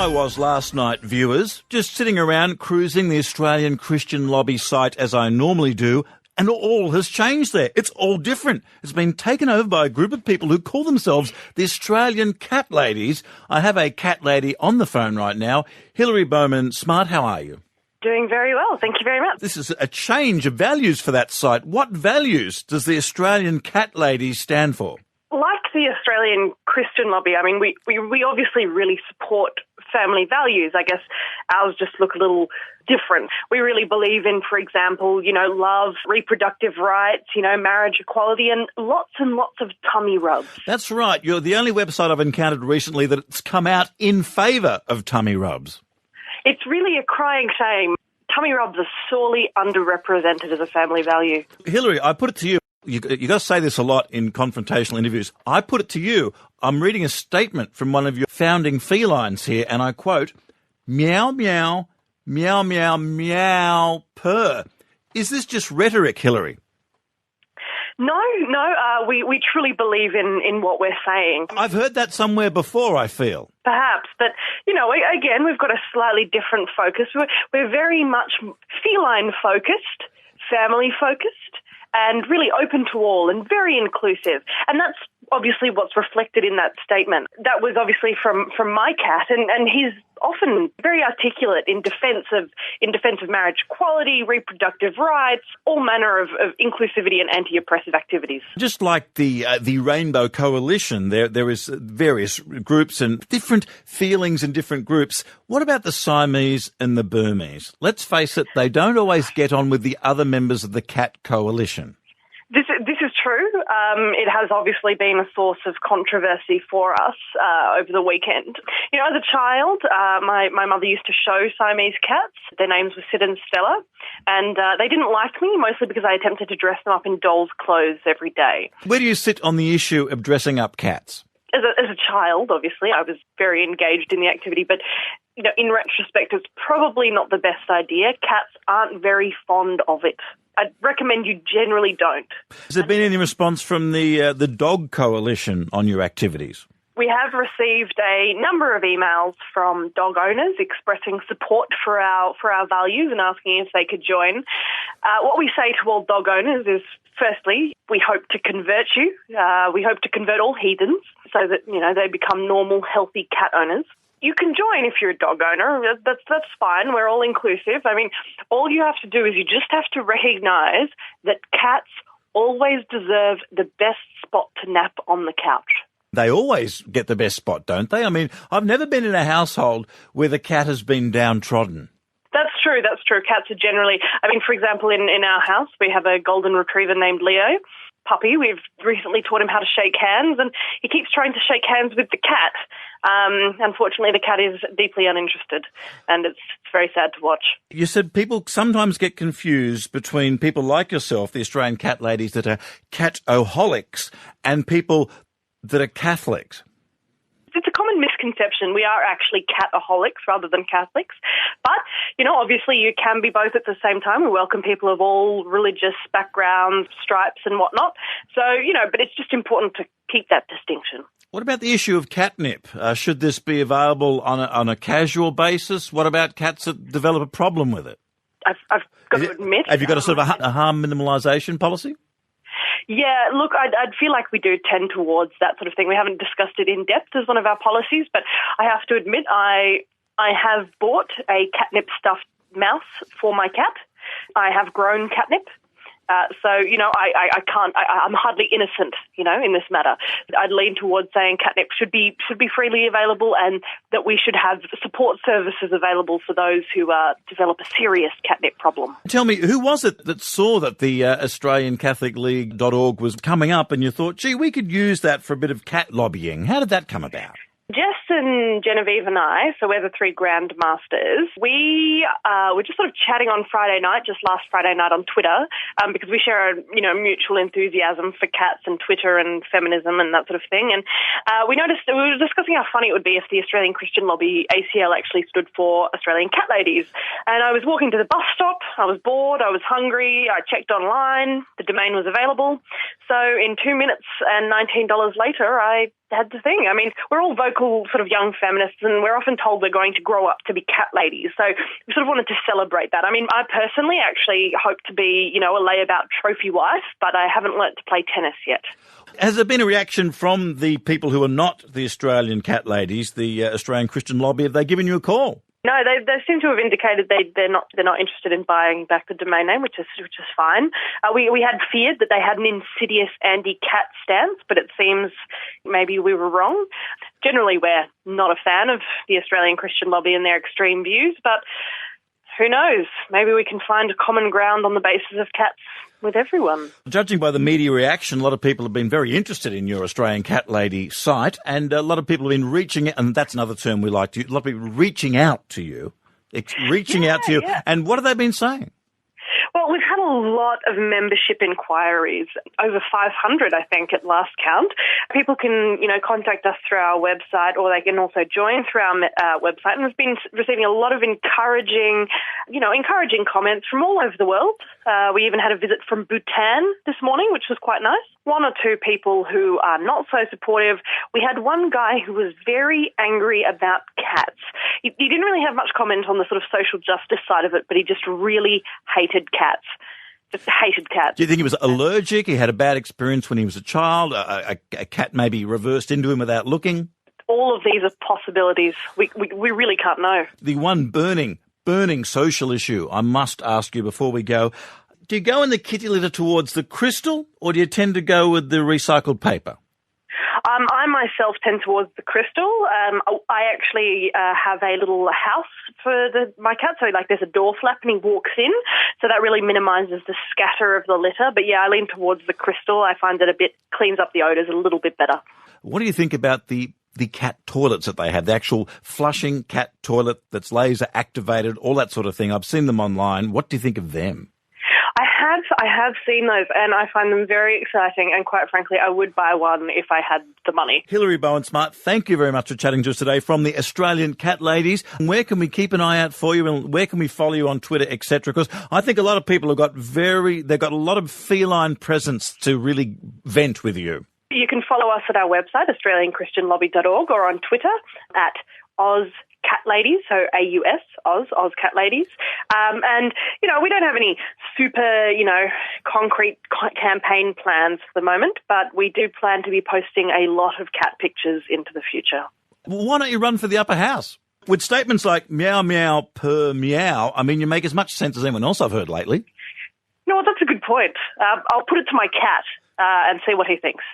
I was last night, viewers, just sitting around cruising the Australian Christian Lobby site as I normally do, and all has changed there. It's all different. It's been taken over by a group of people who call themselves the Australian Cat Ladies. I have a cat lady on the phone right now. Hilary Bowman-Smart, how are you? Doing very well, thank you very much. This is a change of values for that site. What values does the Australian Cat Ladies stand for? Like the Australian Christian Lobby, I mean, we obviously really support family values. I guess ours just look a little different. We really believe in, for example, love, reproductive rights, marriage equality, and lots of tummy rubs. That's right. You're the only website I've encountered recently that's come out in favour of tummy rubs. It's really a crying shame. Tummy rubs are sorely underrepresented as a family value. Hilary, I put it to you. You got to say this a lot in confrontational interviews. I put it to you. I'm reading a statement from one of your founding felines here, and I quote, "Meow, meow, meow, meow, meow, purr." Is this just rhetoric, Hilary? No, we truly believe in what we're saying. I've heard that somewhere before, I feel. Perhaps, but, again, we've got a slightly different focus. We're very much feline-focused, family-focused, and really open to all and very inclusive. And that's obviously what's reflected in that statement. That was obviously from my cat, and he's often very articulate in defence of marriage equality, reproductive rights, all manner of inclusivity and anti-oppressive activities. Just like the Rainbow Coalition, there is various groups and different feelings in different groups. What about the Siamese and the Burmese? Let's face it, they don't always get on with the other members of the cat coalition. This is true. It has obviously been a source of controversy for us over the weekend. As a child, my mother used to show Siamese cats. Their names were Sid and Stella, and they didn't like me, mostly because I attempted to dress them up in doll's clothes every day. Where do you sit on the issue of dressing up cats? As a child, obviously, I was very engaged in the activity, but in retrospect, it's probably not the best idea. Cats aren't very fond of it. I'd recommend you generally don't. Has there been any response from the dog coalition on your activities? We have received a number of emails from dog owners expressing support for our values and asking if they could join. What we say to all dog owners is, firstly, we hope to convert you. We hope to convert all heathens so that, they become normal, healthy cat owners. You can join if you're a dog owner. That's fine. We're all inclusive. I mean, all you have to do is you just have to recognise that cats always deserve the best spot to nap on the couch. They always get the best spot, don't they? I mean, I've never been in a household where the cat has been downtrodden. That's true. Cats are generally, for example, in our house, we have a golden retriever named Leo. Puppy. We've recently taught him how to shake hands, and he keeps trying to shake hands with the cat. Unfortunately, the cat is deeply uninterested, and it's very sad to watch. You said people sometimes get confused between people like yourself, the Australian Cat Ladies, that are cat-oholics, and people that are Catholics. It's a common misconception. We are actually cat-aholics rather than Catholics. But, obviously you can be both at the same time. We welcome people of all religious backgrounds, stripes and whatnot. So, but it's just important to keep that distinction. What about the issue of catnip? Should this be available on a casual basis? What about cats that develop a problem with it? I've got to admit... Have you got a sort of a harm minimalisation policy? Yeah, look, I'd feel like we do tend towards that sort of thing. We haven't discussed it in depth as one of our policies, but I have to admit I have bought a catnip stuffed mouse for my cat. I have grown catnip. So, I can't, I'm hardly innocent, in this matter. I'd lean towards saying catnip should be freely available, and that we should have support services available for those who develop a serious catnip problem. Tell me, who was it that saw that the AustralianCatholicLeague.org was coming up and you thought, gee, we could use that for a bit of cat lobbying? How did that come about? Jess and Genevieve and I, so we're the three Grandmasters, we were just sort of chatting on Friday night, just last Friday night on Twitter, because we share a mutual enthusiasm for cats and Twitter and feminism and that sort of thing. And we noticed that we were discussing how funny it would be if the Australian Christian Lobby, ACL, actually stood for Australian Cat Ladies. And I was walking to the bus stop, I was bored, I was hungry, I checked online, the domain was available. So in 2 minutes and $19 later, I had the thing. I mean, we're all vocal sort sort of young feminists, and we're often told we're going to grow up to be cat ladies. So we sort of wanted to celebrate that. I mean, I personally actually hope to be, a layabout trophy wife, but I haven't learnt to play tennis yet. Has there been a reaction from the people who are not the Australian cat ladies, the Australian Christian lobby? Have they given you a call? No, they seem to have indicated they're not interested in buying back the domain name, which is fine. We had feared that they had an insidious anti-cat stance, but it seems maybe we were wrong. Generally, we're not a fan of the Australian Christian lobby and their extreme views, but who knows? Maybe we can find common ground on the basis of cats with everyone. Judging by the media reaction, a lot of people have been very interested in your Australian Cat Lady site, and a lot of people have been reaching out, and that's another term we like to use, a lot of people reaching out to you. Yeah. And what have they been saying? Well, we've had a lot of membership inquiries, over 500, I think, at last count. People can, contact us through our website, or they can also join through our website. And we've been receiving a lot of encouraging comments from all over the world. We even had a visit from Bhutan this morning, which was quite nice. One or two people who are not so supportive. We had one guy who was very angry about cats. He didn't really have much comment on the sort of social justice side of it, but he just really hated cats. Just hated cats. Do you think he was allergic? He had a bad experience when he was a child? A cat maybe reversed into him without looking? All of these are possibilities. We really can't know. The one burning social issue I must ask you before we go. Do you go in the kitty litter towards the crystal, or do you tend to go with the recycled paper? I myself tend towards the crystal. I actually have a little house for my cat, so there's a door flap and he walks in, so that really minimises the scatter of the litter. But yeah, I lean towards the crystal. I find that cleans up the odours a little bit better. What do you think about the cat toilets that they have, the actual flushing cat toilet that's laser activated, all that sort of thing? I've seen them online. What do you think of them? I have seen those, and I find them very exciting, and quite frankly, I would buy one if I had the money. Hilary Bowman-Smart, thank you very much for chatting to us today from the Australian Cat Ladies. Where can we keep an eye out for you, and where can we follow you on Twitter, etc.? Because I think a lot of people have they've got a lot of feline presence to really vent with you. You can follow us at our website, australianchristianlobby.org, or on Twitter at OzCatLadies, so AUS, Oz Cat Ladies. And, we don't have any super, concrete campaign plans for the moment, but we do plan to be posting a lot of cat pictures into the future. Well, why don't you run for the upper house? With statements like meow, meow, per meow, you make as much sense as anyone else I've heard lately. That's a good point. I'll put it to my cat and see what he thinks.